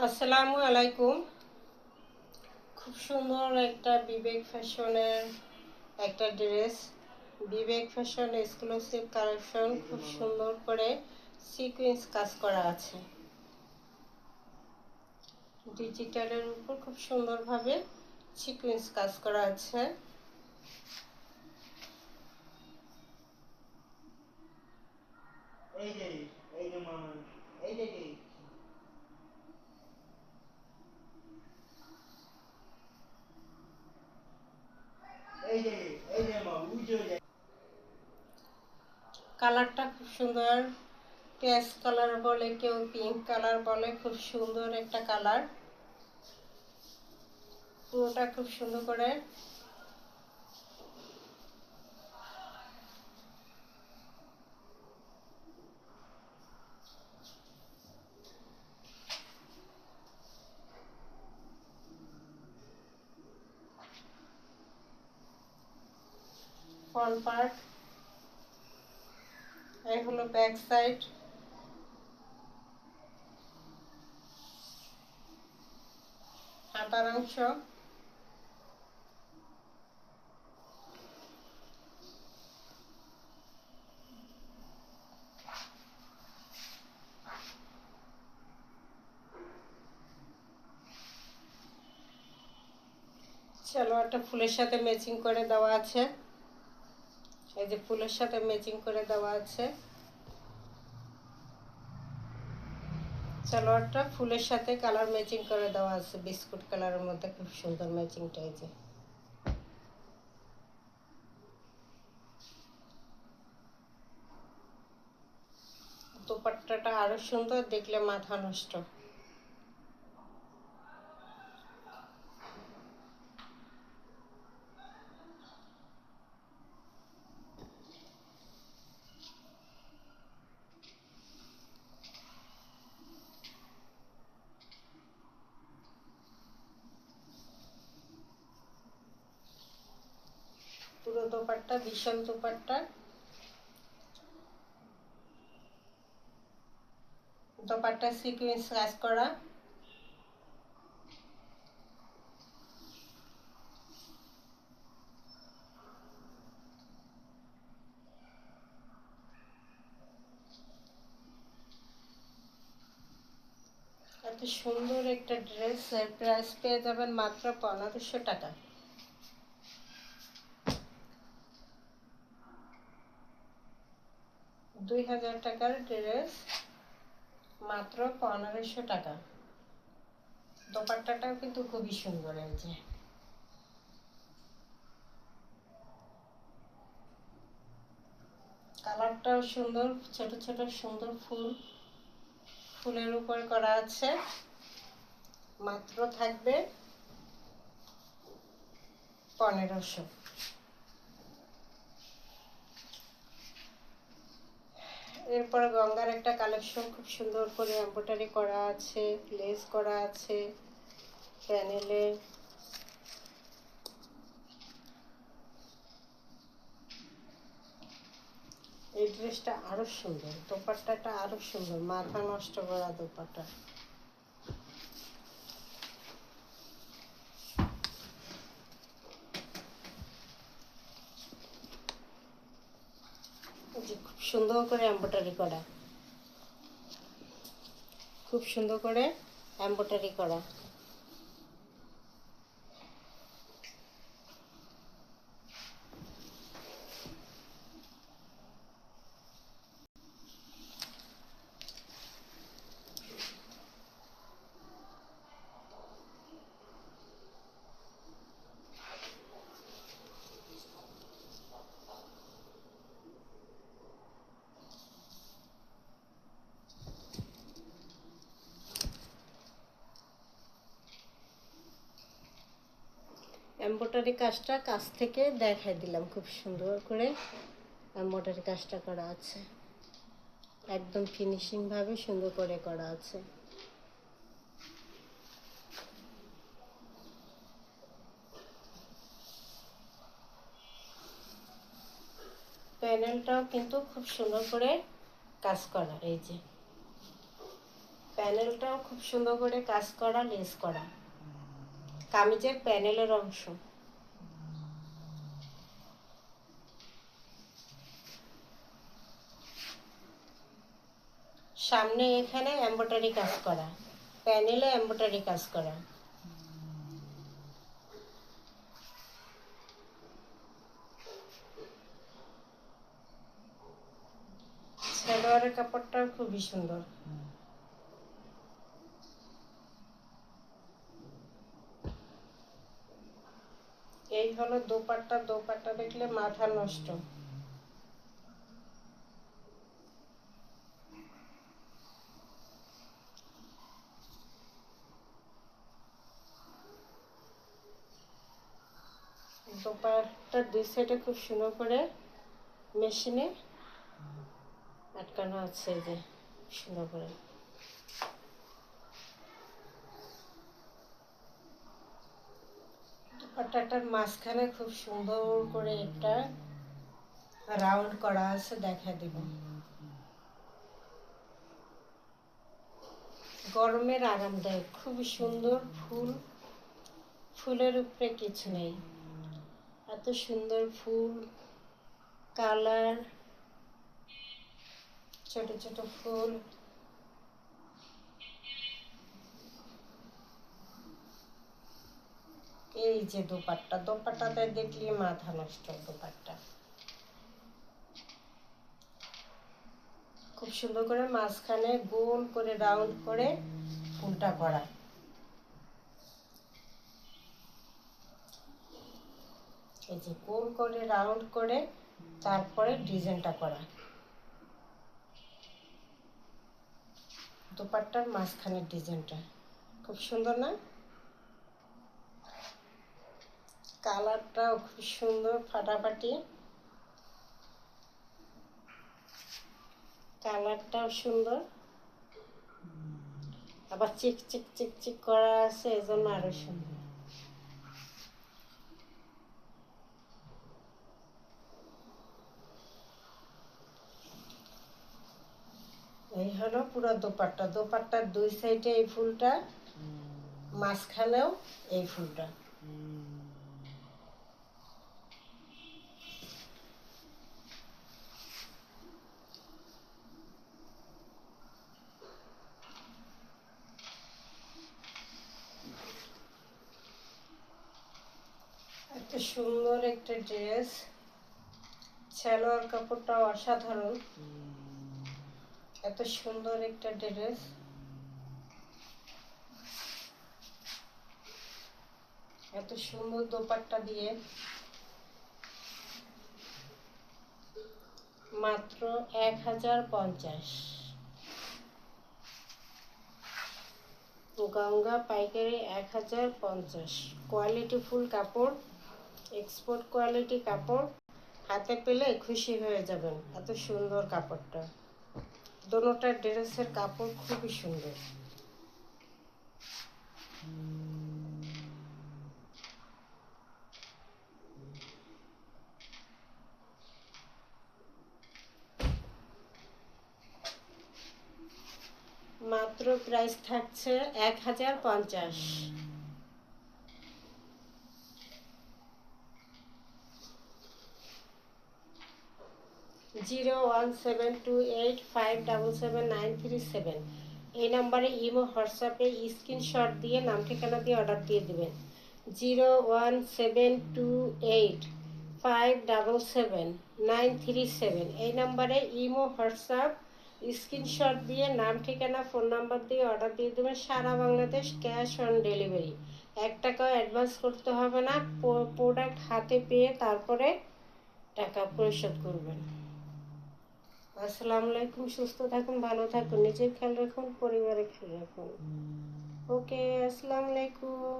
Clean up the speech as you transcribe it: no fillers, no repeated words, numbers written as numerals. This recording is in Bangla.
আসসালামু আলাইকুম। খুব সুন্দর একটা বিবেক ফ্যাশনের একটা ড্রেস। বিবেক ফ্যাশন এক্সক্লুসিভ কালেকশন, খুব সুন্দর করে সিকোয়েন্স কাজ করা আছে। ডিজিটালের উপর খুব সুন্দরভাবে সিকোয়েন্স কাজ করা আছে। এই যে এই যে মামা এই যে এই যে এই যে মা উজো কালারটা খুব সুন্দর, পেঁয়াজ কালার বলে, কেউ পিঙ্ক কালার বলে। খুব সুন্দর একটা কালার, পুরোটা খুব সুন্দর করে ফ্রন্ট পার্ট, এই হলো ব্যাক সাইড। হাতার অংশ, সালোয়ারটা ফুলের সাথে ম্যাচিং করে দেওয়া আছে। এই যে ফুলের সাথে ম্যাচিং করে দেওয়া আছে। সালোয়ারটা ফুলের সাথে কালার ম্যাচিং করে দেওয়া আছে, বিস্কুট কালারের মধ্যে খুব সুন্দর ম্যাচিংটা। এই যে দোপাট্টাটা আরো সুন্দর, দেখলে মাথা নষ্ট। পুরো দোপাট্টা বিশাল দোপাট্টা। দোপাট্টা সিকোয়েন্স কাজ করা। এত সুন্দর একটা ড্রেস এর প্রাইস পেয়ে যাবেন মাত্র 1500 টাকা। 2000 টাকার ড্রেস মাত্র 1500 টাকা। দোপাট্টাটাও কিন্তু খুবই সুন্দর। এই যে কালারটাও সুন্দর, ছোট ছোট সুন্দর ফুল, ফুলের উপর করা আছে। মাত্র থাকবে 1500। এরপর গঙ্গার একটা কালেকশন, খুব সুন্দর করে এমব্রয়ডারি করা আছে, লেস করা আছে প্যানেলে। এই ড্রেসটা আরো সুন্দর, দোপাট্টাটা আরো সুন্দর, মাথা নষ্ট করা দোপাট্টা। যে খুব সুন্দর করে এমব্রয়ডারি করা, খুব সুন্দর করে এমব্রয়ডারি করা। এমব্রয়ডারি কাজটা কাছ থেকে দেখাই দিলাম, খুব সুন্দর করে এমব্রয়ডারি কাজটা করা আছে, একদম ফিনিশিং ভাবে সুন্দর করে করা আছে। প্যানেলটাও কিন্তু খুব সুন্দর করে কাজ করা। এই যে প্যানেলটাও খুব সুন্দর করে কাজ করা, লেস করা, কামিজের প্যানেলের অংশ। সামনে এখানে এমব্রয়ডারি কাজ করা, প্যানেলে এমব্রয়ডারি কাজ করা। সালোয়ারের কাপড়টাও খুবই সুন্দর। এই হলো দোপাট্টা। দোপাট্টা দেখলে মাথা নষ্ট। দোপাট্টার দুই সাইডে খুব সুন্দর করে মেশিনে আটকানো আছে, এই যে সুন্দর করে। দোপাট্টাটার মাঝখানে খুব সুন্দর করে একটা রাউন্ড করা আছে, দেখা দিব। গরমের আরামদায়ক, খুবই সুন্দর। ফুলের উপরে কিছু নেই, এত সুন্দর ফুল, কালার, ছোট ছোট ফুল। এই যে দোপাট্টা, দোপাট্টাতে দেখলে মাথা নষ্ট। দোপাট্টা খুব সুন্দর করে মাঝখানে গোল করে রাউন্ড করে ফুলটা করা। এই যে গোল করে রাউন্ড করে তারপরে ডিজাইনটা করা। দোপাট্টার মাঝখানের ডিজাইনটা খুব সুন্দর না? কালারটাও খুব সুন্দর, ফাটাফাটি। কালারটাও সুন্দর, আবার চিক চিক চিক চিক করা আছে, এজন্য আরো সুন্দর। এই হলো পুরো দোপাট্টা। দোপাট্টার দুই সাইডে এই ফুলটা, মাঝখানেও এই ফুলটা। এত সুন্দর একটা ড্রেস, সালোয়ার কাপড়টা অসাধারণ। এত সুন্দর একটা ড্রেস, এত সুন্দর দোপাট্টা দিয়ে মাত্র 1050। গঙ্গা পাইকারি 1050। কোয়ালিটি ফুল কাপড়, এক্সপোর্ট কোয়ালিটি কাপড়। হাতে পেলে খুশি হয়ে যাবেন, এত সুন্দর কাপড়টা। দোনোটা ড্রেসের কাপড় খুবই সুন্দর। মাত্র প্রাইস থাকছে 1050। 01728577937 এই নাম্বারে ইমো হোয়াটসঅ্যাপে স্ক্রিনশট দিয়ে নাম ঠিকানা দিয়ে অর্ডার দিয়ে দেবেন। 01728577937 এই নাম্বারে ইমো হোয়াটসঅ্যাপ স্ক্রিনশট দিয়ে নাম ঠিকানা ফোন নাম্বার দিয়ে অর্ডার দিয়ে দেবেন। সারা বাংলাদেশ ক্যাশ অন ডেলিভারি। 1 টাকাও অ্যাডভান্স করতে হবে না। প্রোডাক্ট হাতে পেয়ে তারপরে টাকা পরিশোধ করবেন। আসসালামু আলাইকুম। সুস্থ থাকুন, ভালো থাকুন, নিজের খেয়াল রাখুন, পরিবারের খেয়াল রাখুন। ওকে, আসসালামু আলাইকুম।